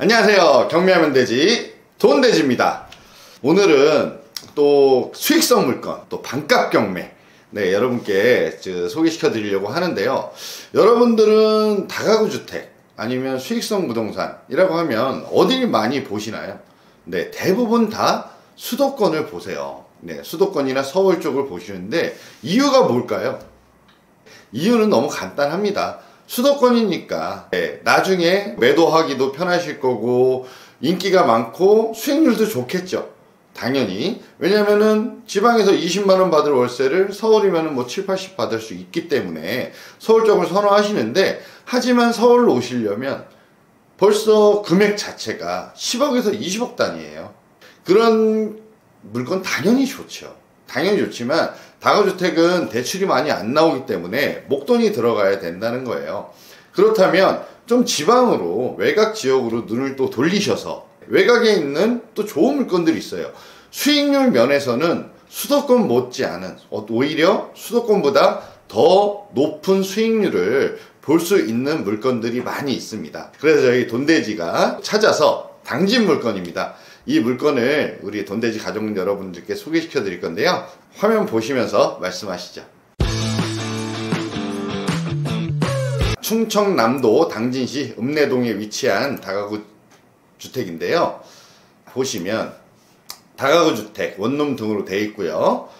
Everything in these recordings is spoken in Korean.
안녕하세요. 경매하면 되지 돈돼지입니다. 오늘은 또 수익성 물건, 또 반값 경매 여러분께 소개시켜 드리려고 하는데요. 여러분들은 다가구 주택 아니면 수익성 부동산이라고 하면 어디를 많이 보시나요? 대부분 다 수도권을 보세요. 수도권이나 서울 쪽을 보시는데 이유가 뭘까요? 이유는 너무 간단합니다. 수도권이니까 나중에 매도하기도 편하실 거고 인기가 많고 수익률도 좋겠죠. 당연히. 왜냐면은 지방에서 20만원 받을 월세를 서울이면은 뭐 7, 80 받을 수 있기 때문에 서울 쪽을 선호하시는데, 하지만 서울로 오시려면 벌써 금액 자체가 10억에서 20억 단위예요. 그런 물건 당연히 좋죠. 당연히 좋지만 다가주택은 대출이 많이 안 나오기 때문에 목돈이 들어가야 된다는 거예요. 그렇다면 좀 지방으로, 외곽 지역으로 눈을 또 돌리셔서 외곽에 있는 또 좋은 물건들이 있어요. 수익률 면에서는 수도권 못지않은, 오히려 수도권보다 더 높은 수익률을 볼 수 있는 물건들이 많이 있습니다. 그래서 저희 돈돼지가 찾아서 당진 물건입니다. 이 물건을 우리 돈돼지 가족 여러분들께 소개시켜 드릴 건데요. 화면 보시면서 말씀하시죠. 충청남도 당진시 읍내동에 위치한 다가구 주택인데요. 보시면 다가구 주택 원룸 등으로 되어 있고요.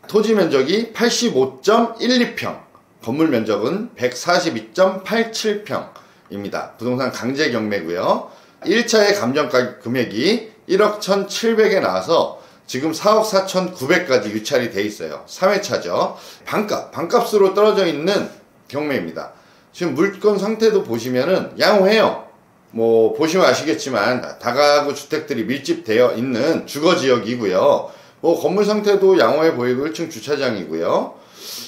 토지 면적이 85.12평, 건물 면적은 142.87평입니다. 부동산 강제 경매고요. 1차의 감정가 금액이 1억 1,700에 나와서 지금 4억 4,900까지 유찰이 돼 있어요. 3회차죠. 반값으로 떨어져 있는 경매입니다. 지금 물건 상태도 보시면은 양호해요. 뭐 보시면 아시겠지만 다가구 주택들이 밀집되어 있는 주거 지역이고요. 건물 상태도 양호해 보이고 1층 주차장이고요.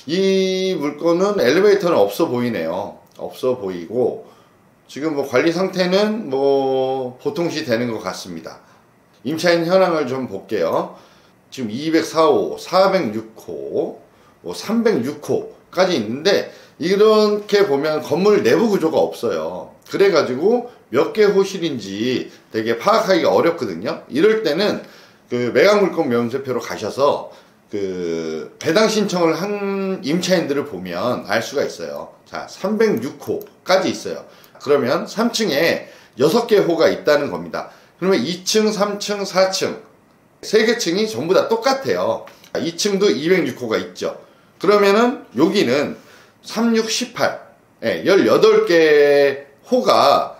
이 물건은 엘리베이터는 없어 보이네요. 없어 보이고 지금 관리 상태는 보통시 되는 것 같습니다. 임차인 현황을 좀 볼게요. 지금 204호, 406호, 306호까지 있는데, 이렇게 보면 건물 내부 구조가 없어요. 그래가지고 몇 개 호실인지 되게 파악하기가 어렵거든요. 이럴 때는 매각물건 면세표로 가셔서 배당 신청을 한 임차인들을 보면 알 수가 있어요. 자, 306호까지 있어요. 그러면 3층에 6개 호가 있다는 겁니다. 그러면 2층, 3층, 4층 3개 층이 전부 다 똑같아요. 2층도 206호가 있죠. 그러면은 여기는 36, 18 18개 호가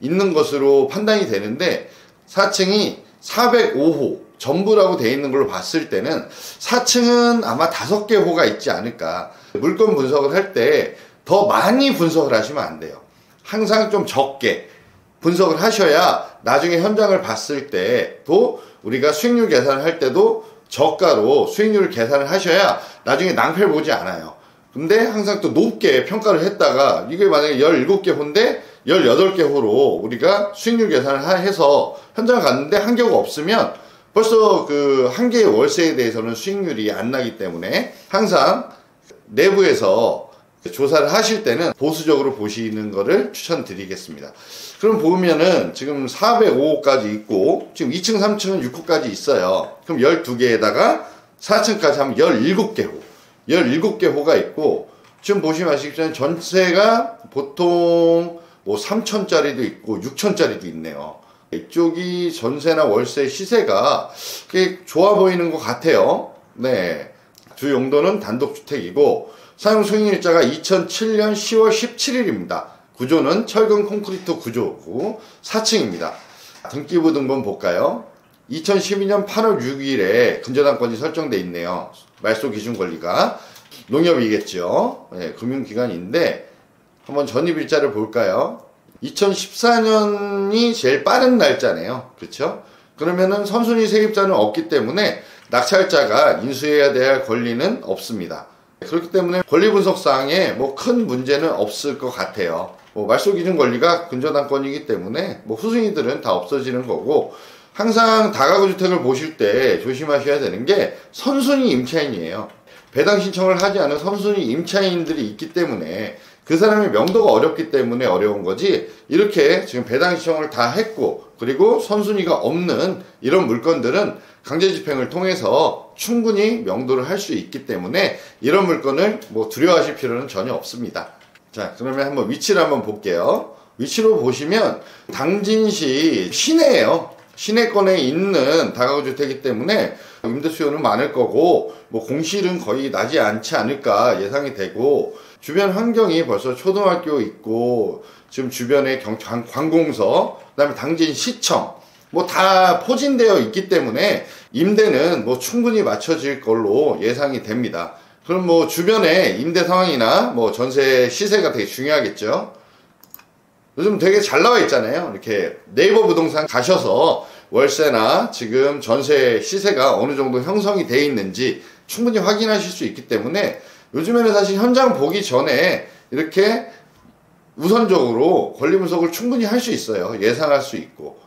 있는 것으로 판단이 되는데, 4층이 405호 전부라고 되어 있는 걸로 봤을 때는 4층은 아마 5개 호가 있지 않을까. 물건 분석을 할 때 더 많이 분석을 하시면 안 돼요. 항상 좀 적게 분석을 하셔야 나중에 현장을 봤을 때도, 우리가 수익률 계산을 할 때도 저가로 수익률 계산을 하셔야 나중에 낭패를 보지 않아요. 근데 항상 또 높게 평가를 했다가 이게 만약에 17개 호인데 18개 호로 우리가 수익률 계산을 해서 현장을 갔는데 한 개가 없으면 벌써 한 개의 월세에 대해서는 수익률이 안 나기 때문에 항상 내부에서 조사를 하실 때는 보수적으로 보시는 거를 추천드리겠습니다. 그럼 보면은 지금 405호까지 있고, 지금 2층, 3층은 6호까지 있어요. 그럼 12개에다가 4층까지 하면 17개 호. 17개 호가 있고, 지금 보시면 아시겠지만 전세가 보통 3천짜리도 있고 6천짜리도 있네요. 이쪽이 전세나 월세 시세가 꽤 좋아 보이는 것 같아요. 주 용도는 단독주택이고, 사용 승인일자가 2007년 10월 17일입니다. 구조는 철근 콘크리트 구조고 4층입니다. 등기부 등본 볼까요? 2012년 8월 6일에 근저당권이 설정돼 있네요. 말소 기준 권리가. 농협이겠죠. 금융기관인데 한번 전입일자를 볼까요? 2014년이 제일 빠른 날짜네요. 그렇죠? 그러면은 선순위 세입자는 없기 때문에 낙찰자가 인수해야 될 권리는 없습니다. 그렇기 때문에 권리 분석상에 큰 문제는 없을 것 같아요. 말소 기준 권리가 근저당권이기 때문에 후순위들은 다 없어지는 거고, 항상 다가구 주택을 보실 때 조심하셔야 되는 게 선순위 임차인이에요. 배당 신청을 하지 않은 선순위 임차인들이 있기 때문에 그 사람이 명도가 어렵기 때문에 어려운 거지, 이렇게 지금 배당 신청을 다 했고 그리고 선순위가 없는 이런 물건들은 강제집행을 통해서 충분히 명도를 할 수 있기 때문에 이런 물건을 뭐 두려워하실 필요는 전혀 없습니다. 자, 그러면 한번 위치를 한번 볼게요. 위치로 보시면 당진시 시내예요. 시내권에 있는 다가구주택이기 때문에 임대 수요는 많을 거고 뭐 공실은 거의 나지 않지 않을까 예상이 되고, 주변 환경이 벌써 초등학교 있고 지금 주변에 관공서, 그다음에 당진시청 뭐 다 포진되어 있기 때문에 임대는 뭐 충분히 맞춰질 걸로 예상이 됩니다. 그럼 뭐 주변에 임대 상황이나 뭐 전세 시세가 되게 중요하겠죠. 요즘 되게 잘 나와 있잖아요. 이렇게 네이버 부동산 가셔서 월세나 지금 전세 시세가 어느 정도 형성이 되어 있는지 충분히 확인하실 수 있기 때문에 요즘에는 사실 현장 보기 전에 이렇게 우선적으로 권리 분석을 충분히 할 수 있어요. 예상할 수 있고.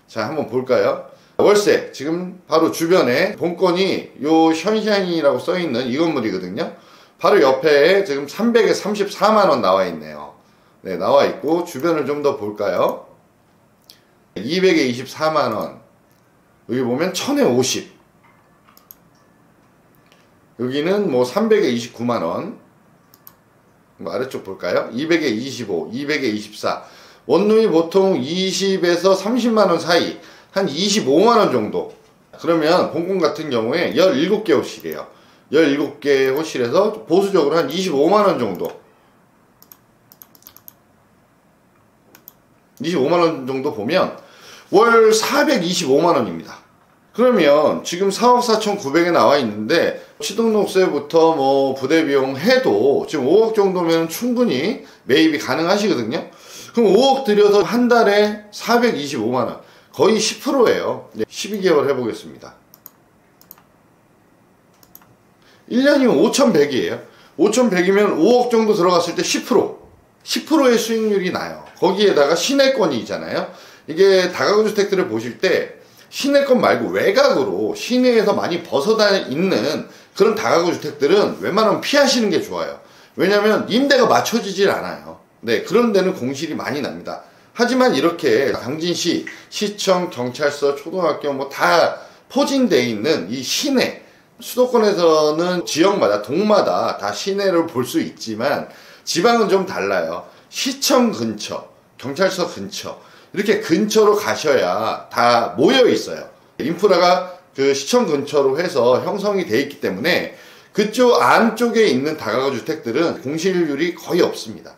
자, 한번 볼까요? 월세, 지금 바로 주변에 본건이 요 션샤인이라고 써있는 이 건물이거든요. 바로 옆에 지금 300에 34만원 나와 있네요. 네, 나와 있고, 주변을 좀 더 볼까요? 200에 24만원. 여기 보면 1000에 50. 여기는 뭐 300에 29만원. 아래쪽 볼까요? 200에 25, 200에 24. 원룸이 보통 20에서 30만원 사이, 한 25만원 정도. 그러면 본건 같은 경우에 17개 호실이에요. 17개 호실에서 보수적으로 한 25만원 정도. 25만원 정도 보면 월 425만원입니다. 그러면 지금 4억 4,900에 나와 있는데 취등록세부터 뭐 부대비용 해도 지금 5억 정도면 충분히 매입이 가능하시거든요. 그럼 5억 들여서 한 달에 425만원, 거의 10%예요 12개월 해보겠습니다. 1년이면 5,100이에요 5,100이면 5억 정도 들어갔을 때 10%의 수익률이 나요. 거기에다가 시내권이잖아요. 이게 다가구주택들을 보실 때 시내권 말고 외곽으로 시내에서 많이 벗어나 있는 그런 다가구주택들은 웬만하면 피하시는 게 좋아요. 왜냐하면 임대가 맞춰지질 않아요. 네, 그런 데는 공실이 많이 납니다. 하지만 이렇게 당진시, 시청, 경찰서, 초등학교 뭐 다 포진되어 있는 이 시내, 수도권에서는 지역마다 동마다 다 시내를 볼 수 있지만 지방은 좀 달라요. 시청 근처, 경찰서 근처, 이렇게 근처로 가셔야 다 모여 있어요. 인프라가 그 시청 근처로 해서 형성이 되어 있기 때문에 그쪽 안쪽에 있는 다가구 주택들은 공실률이 거의 없습니다.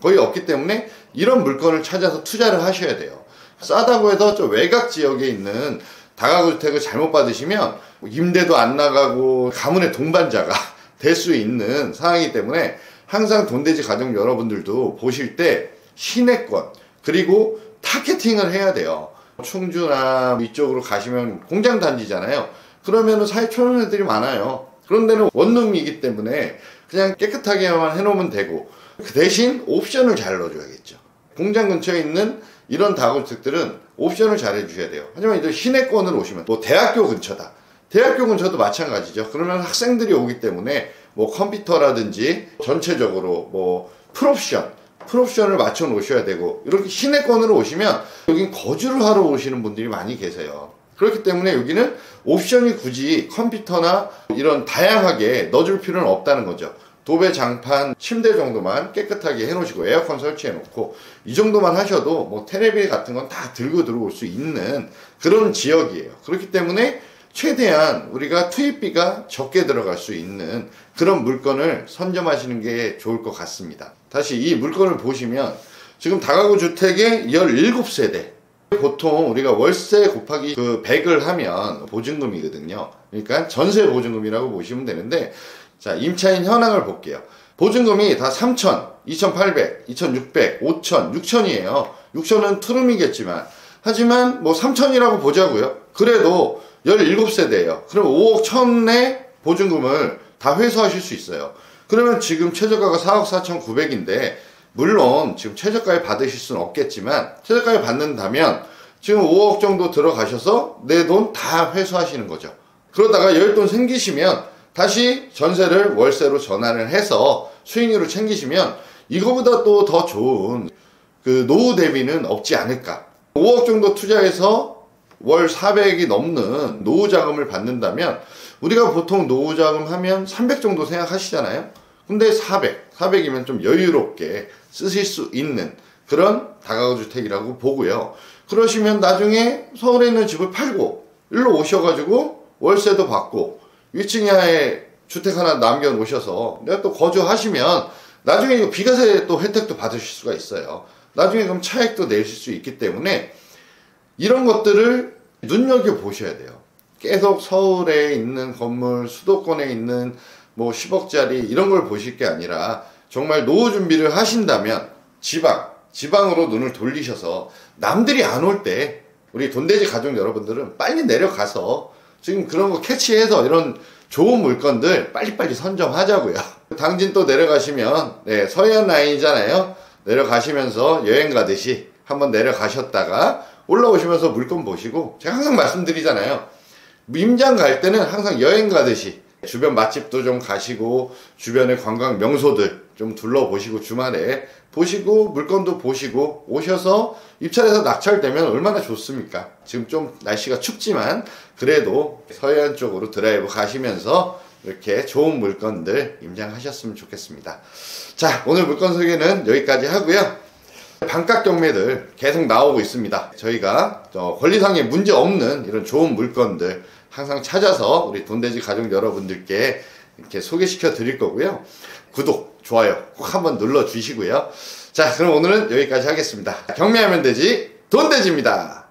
거의 없기 때문에 이런 물건을 찾아서 투자를 하셔야 돼요. 싸다고 해서 저 외곽 지역에 있는 다가구 주택을 잘못 받으시면 임대도 안 나가고 가문의 동반자가 될 수 있는 상황이기 때문에 항상 돈돼지 가족 여러분들도 보실 때 시내권 그리고 타겟팅을 해야 돼요. 충주나 이쪽으로 가시면 공장 단지잖아요. 그러면은 사회초년 애들이 많아요. 그런 데는 원룸이기 때문에 그냥 깨끗하게만 해놓으면 되고, 그 대신 옵션을 잘 넣어줘야겠죠. 공장 근처에 있는 이런 다가구주택들은 옵션을 잘 해주셔야 돼요. 하지만 이제 시내권으로 오시면 뭐 대학교 근처다. 대학교 근처도 마찬가지죠. 그러면 학생들이 오기 때문에 뭐 컴퓨터라든지 전체적으로 뭐 풀옵션을 맞춰 놓으셔야 되고, 이렇게 시내권으로 오시면 여긴 거주를 하러 오시는 분들이 많이 계세요. 그렇기 때문에 여기는 옵션이 굳이 컴퓨터나 이런 다양하게 넣어줄 필요는 없다는 거죠. 도배, 장판, 침대 정도만 깨끗하게 해놓으시고 에어컨 설치해놓고 이 정도만 하셔도 뭐 테레비 같은 건 다 들고 들어올 수 있는 그런 지역이에요. 그렇기 때문에 최대한 우리가 투입비가 적게 들어갈 수 있는 그런 물건을 선점하시는 게 좋을 것 같습니다. 다시 이 물건을 보시면 지금 다가구 주택의 17세대, 보통 우리가 월세 곱하기 그 100을 하면 보증금이거든요. 그러니까 전세 보증금이라고 보시면 되는데, 자, 임차인 현황을 볼게요. 보증금이 다 3,000, 2,800, 2,600, 5,000, 6,000이에요. 6,000은 투룸이겠지만, 하지만 뭐 3,000이라고 보자고요. 그래도 17세대예요. 그럼 5억 1,000의 보증금을 다 회수하실 수 있어요. 그러면 지금 최저가가 4억 4,900인데 물론 지금 최저가에 받으실 수는 없겠지만 최저가에 받는다면 지금 5억 정도 들어가셔서 내 돈 다 회수하시는 거죠. 그러다가 여윳돈 생기시면 다시 전세를 월세로 전환을 해서 수익률을 챙기시면 이거보다 또 더 좋은 그 노후 대비는 없지 않을까. 5억 정도 투자해서 월 400이 넘는 노후 자금을 받는다면, 우리가 보통 노후 자금 하면 300 정도 생각하시잖아요. 근데 400이면 좀 여유롭게 쓰실 수 있는 그런 다가구주택이라고 보고요. 그러시면 나중에 서울에 있는 집을 팔고 일로 오셔가지고 월세도 받고 위층야에 주택 하나 남겨놓으셔서 내가 또 거주하시면 나중에 이거 비과세 또 혜택도 받으실 수가 있어요. 나중에 그럼 차액도 내실 수 있기 때문에 이런 것들을 눈여겨보셔야 돼요. 계속 서울에 있는 건물, 수도권에 있는 뭐 10억짜리 이런 걸 보실 게 아니라 정말 노후 준비를 하신다면 지방으로 눈을 돌리셔서 남들이 안 올 때 우리 돈돼지 가족 여러분들은 빨리 내려가서 지금 그런 거 캐치해서 이런 좋은 물건들 빨리빨리 선점하자고요. 당진 또 내려가시면 서해안 라인이잖아요. 내려가시면서 여행 가듯이 한번 내려가셨다가 올라오시면서 물건 보시고, 제가 항상 말씀드리잖아요. 임장 갈 때는 항상 여행 가듯이 주변 맛집도 좀 가시고 주변의 관광 명소들 좀 둘러보시고 주말에 보시고 물건도 보시고 오셔서 입찰해서 낙찰되면 얼마나 좋습니까? 지금 좀 날씨가 춥지만 그래도 서해안 쪽으로 드라이브 가시면서 이렇게 좋은 물건들 임장하셨으면 좋겠습니다. 자, 오늘 물건 소개는 여기까지 하고요. 반값 경매들 계속 나오고 있습니다. 저희가 권리상의 문제 없는 이런 좋은 물건들 항상 찾아서 우리 돈돼지 가족 여러분들께 이렇게 소개시켜 드릴 거고요. 구독, 좋아요 꼭 한번 눌러 주시고요. 자, 그럼 오늘은 여기까지 하겠습니다. 경매하면 되지 돈돼지입니다.